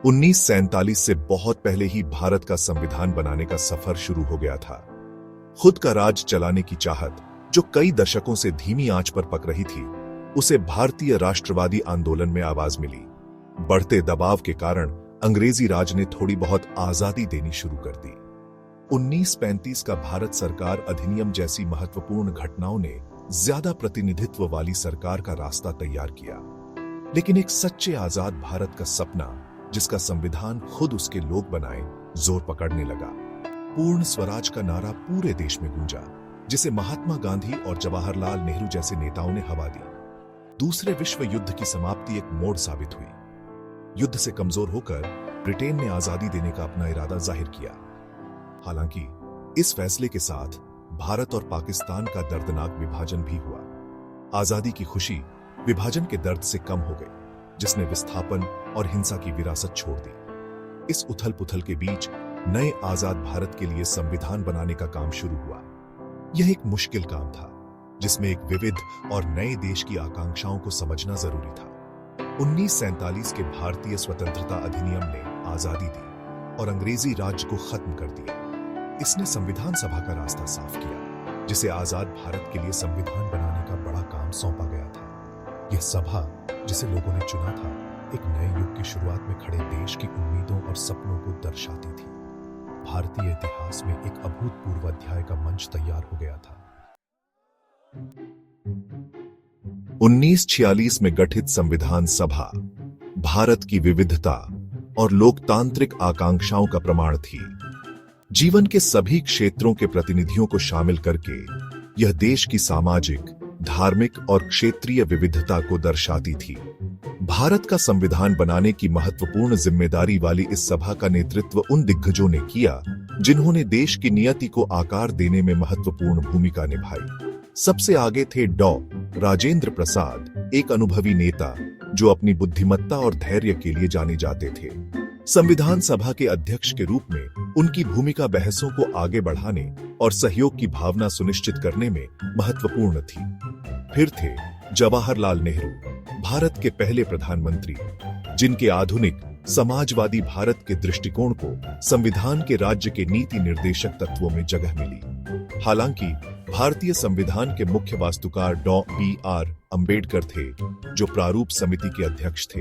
1947 से बहुत पहले ही भारत का संविधान बनाने का सफर शुरू हो गया था। खुद का राज चलाने की चाहत, जो कई दशकों से धीमी आंच पर पक रही थी, उसे भारतीय राष्ट्रवादी आंदोलन में आवाज मिली। बढ़ते दबाव के कारण अंग्रेजी राज ने थोड़ी बहुत आजादी देनी शुरू कर दी। 1935 का भारत सरकार अधिनियम जैसी महत्वपूर्ण घटनाओं ने ज्यादा प्रतिनिधित्व वाली सरकार का रास्ता तैयार किया, लेकिन एक सच्चे आजाद भारत का सपना, जिसका संविधान खुद उसके लोग बनाए, जोर पकड़ने लगा। पूर्ण स्वराज का नारा पूरे देश में गूंजा, जिसे महात्मा गांधी और जवाहरलाल नेहरू जैसे नेताओं ने हवा दी। दूसरे विश्व युद्ध की समाप्ति एक मोड़ साबित हुई। युद्ध से कमजोर होकर ब्रिटेन ने आजादी देने का अपना इरादा जाहिर किया। हालांकि इस फैसले के साथ भारत और पाकिस्तान का दर्दनाक विभाजन भी हुआ। आजादी की खुशी विभाजन के दर्द से कम हो गई, जिसने विस्थापन और हिंसा की विरासत छोड़ दी। इस उथल पुथल के बीच नए आजाद भारत के लिए संविधान बनाने का काम शुरू हुआ। यह एक मुश्किल काम था, जिसमें एक विविध और नए देश की आकांक्षाओं को समझना जरूरी था। 1947 के भारतीय स्वतंत्रता अधिनियम ने आजादी दी और अंग्रेजी राज को खत्म कर दिया। इसने संविधान सभा का रास्ता साफ किया, जिसे आजाद भारत के लिए संविधान बनाने का बड़ा काम सौंपा गया था। यह सभा, जिसे लोगों ने चुना था, एक नए युग की शुरुआत में खड़े देश की उम्मीदों और सपनों को दर्शाती थी। भारतीय इतिहास में एक अभूतपूर्व अध्याय का मंच तैयार हो गया था। 1946 में गठित संविधान सभा भारत की विविधता और लोकतांत्रिक आकांक्षाओं का प्रमाण थी। जीवन के सभी क्षेत्रों के प्रतिनिधियों को शामिल करके यह देश की सामाजिक, धार्मिक और क्षेत्रीय विविधता को दर्शाती थी। भारत का संविधान बनाने की महत्वपूर्ण जिम्मेदारी वाली इस सभा का नेतृत्व उन दिग्गजों ने किया, जिन्होंने देश की नियति को आकार देने में महत्वपूर्ण भूमिका निभाई। सबसे आगे थे डॉ. राजेंद्र प्रसाद, एक अनुभवी नेता जो अपनी बुद्धिमत्ता और धैर्य के लिए जाने जाते थे। संविधान सभा के अध्यक्ष के रूप में उनकी भूमिका बहसों को आगे बढ़ाने और सहयोग की भावना सुनिश्चित करने में महत्वपूर्ण थी। फिर थे जवाहरलाल नेहरू, भारत के पहले प्रधानमंत्री, जिनके आधुनिक समाजवादी भारत के दृष्टिकोण को संविधान के राज्य के नीति निर्देशक तत्वों में जगह मिली। हालांकि भारतीय संविधान के मुख्य वास्तुकार डॉ. बी.आर. अंबेडकर थे, जो प्रारूप समिति के अध्यक्ष थे।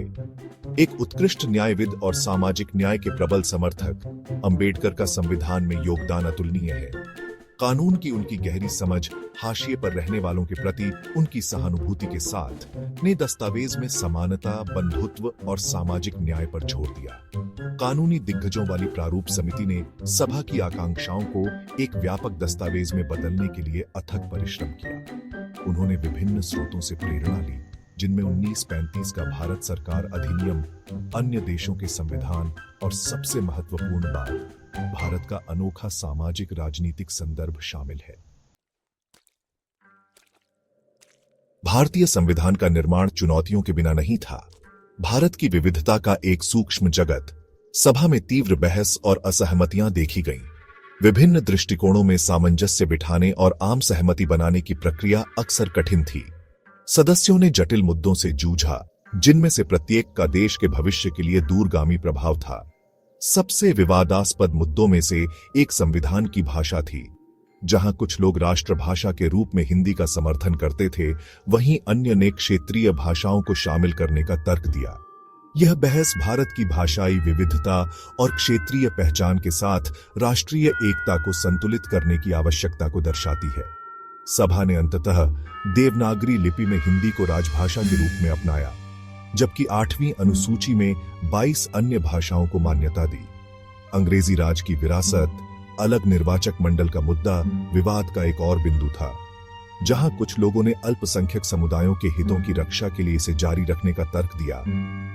एक उत्कृष्ट न्यायविद और सामाजिक न्याय के प्रबल समर्थक, अंबेडकर का संविधान में योगदान अतुलनीय है। कानून की उनकी गहरी समझ, हाशिए पर रहने वालों के प्रति उनकी सहानुभूति के साथ ने दस्तावेज में समानता, बंधुत्व और सामाजिक न्याय पर जोर दिया। कानूनी दिग्गजों वाली प्रारूप समिति ने सभा की आकांक्षाओं को एक व्यापक दस्तावेज में बदलने के लिए अथक परिश्रम किया। उन्होंने विभिन्न स्रोतों से प्रेरणा ली, जिनमें 1935 का भारत सरकार अधिनियम, अन्य देशों के संविधान और सबसे महत्वपूर्ण बात, भारत का अनोखा सामाजिक राजनीतिक संदर्भ शामिल है। भारतीय संविधान का निर्माण चुनौतियों के बिना नहीं था। भारत की विविधता का एक सूक्ष्म जगत। सभा में तीव्र बहस और असहमतियां देखी गईं। विभिन्न दृष्टिकोणों में सामंजस्य बिठाने और आम सहमति बनाने की प्रक्रिया अक्सर कठिन थी। सदस्यों ने जटिल मुद्दों से जूझा, जिनमें से प्रत्येक का देश के भविष्य के लिए दूरगामी प्रभाव था। सबसे विवादास्पद मुद्दों में से एक संविधान की भाषा थी। जहां कुछ लोग राष्ट्रभाषा के रूप में हिंदी का समर्थन करते थे, वहीं अन्य ने क्षेत्रीय भाषाओं को शामिल करने का तर्क दिया। यह बहस भारत की भाषाई विविधता और क्षेत्रीय पहचान के साथ राष्ट्रीय एकता को संतुलित करने की आवश्यकता को दर्शाती है। सभा ने अंततः देवनागरी लिपि में हिंदी को राजभाषा के रूप में अपनाया, जबकि 8वीं अनुसूची में 22 अन्य भाषाओं को मान्यता दी। अंग्रेजी राज की विरासत, अलग निर्वाचक मंडल का मुद्दा विवाद का एक और बिंदु था। जहां कुछ लोगों ने अल्पसंख्यक समुदायों के हितों की रक्षा के लिए इसे जारी रखने का तर्क दिया,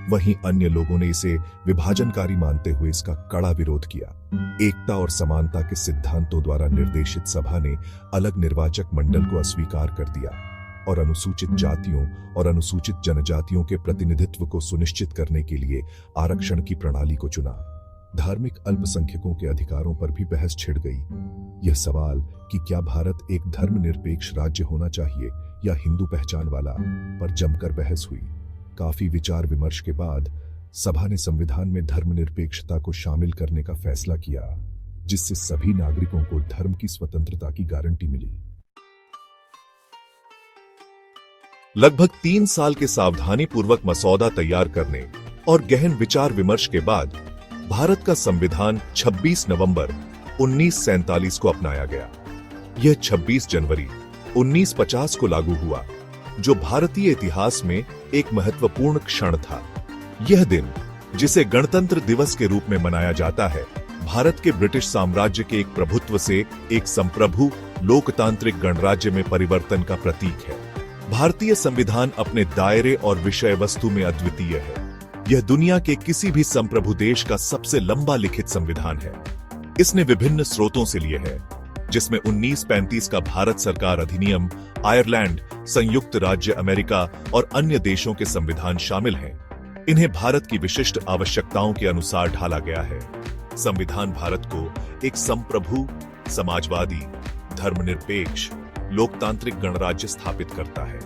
वहीं अन्य लोगों ने इसे विभाजनकारी मानते हुए इसका कड़ा विरोध किया। एकता और समानता के सिद्धांतों द्वारा निर्देशित सभा ने अलग निर्वाचक मंडल को अस्वीकार कर दिया और अनुसूचित जातियों और अनुसूचित जनजातियों के प्रतिनिधित्व को सुनिश्चित करने के लिए आरक्षण की प्रणाली को चुना। धार्मिक अल्पसंख्यकों के अधिकारों पर भी बहस छिड़ गई। यह सवाल कि क्या भारत एक धर्मनिरपेक्ष राज्य होना चाहिए या हिंदू पहचान वाला, पर जमकर बहस हुई। काफी विचार विमर्श के बाद सभा ने संविधान में धर्मनिरपेक्षता को शामिल करने का फैसला किया, जिससे सभी नागरिकों को धर्म की स्वतंत्रता की गारंटी मिली। लगभग 3 साल के सावधानीपूर्वक मसौदा तैयार करने और गहन विचार विमर्श के बाद भारत का संविधान 26 नवंबर 1947 को अपनाया गया। यह 26 जनवरी 1950 को लागू हुआ, जो भारतीय इतिहास में एक महत्वपूर्ण क्षण था। यह दिन, जिसे गणतंत्र दिवस के रूप में मनाया जाता है, भारत के ब्रिटिश साम्राज्य के एक प्रभुत्व से एक संप्रभु लोकतांत्रिक गणराज्य में परिवर्तन का प्रतीक है। भारतीय संविधान अपने दायरे और विषय वस्तु में अद्वितीय है। यह दुनिया के किसी भी संप्रभु देश का सबसे लंबा लिखित संविधान है। इसने विभिन्न स्रोतों से लिए है, जिसमें 1935 का भारत सरकार अधिनियम, आयरलैंड, संयुक्त राज्य अमेरिका और अन्य देशों के संविधान शामिल हैं। इन्हें भारत की विशिष्ट आवश्यकताओं के अनुसार ढाला गया है। संविधान भारत को एक संप्रभु, समाजवादी, धर्मनिरपेक्ष, लोकतांत्रिक गणराज्य स्थापित करता है।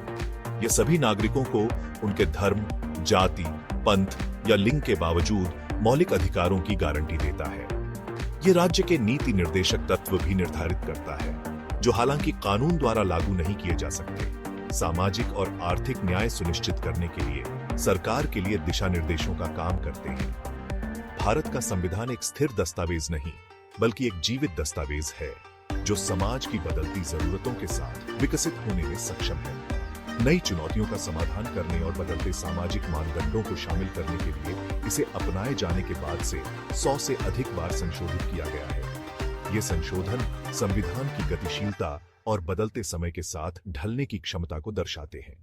यह सभी नागरिकों को उनके धर्म, जाति, पंथ या लिंग के बावजूद मौलिक अधिकारों की गारंटी देता है। यह राज्य के नीति निर्देशक तत्व भी निर्धारित करता है, जो हालांकि कानून द्वारा लागू नहीं किए जा सकते। सामाजिक और आर्थिक न्याय सुनिश्चित करने के लिए सरकार के लिए दिशा निर्देशों का काम करते हैं। भारत का संविधान एक स्थिर दस्तावेज नहीं, बल्कि एक जीवित दस्तावेज है, जो समाज की बदलती जरूरतों के साथ विकसित होने में सक्षम है। नई चुनौतियों का समाधान करने और बदलते सामाजिक मानदंडों को शामिल करने के लिए इसे अपनाए जाने के बाद से 100 से अधिक बार संशोधित किया गया है। ये संशोधन संविधान की गतिशीलता और बदलते समय के साथ ढलने की क्षमता को दर्शाते हैं।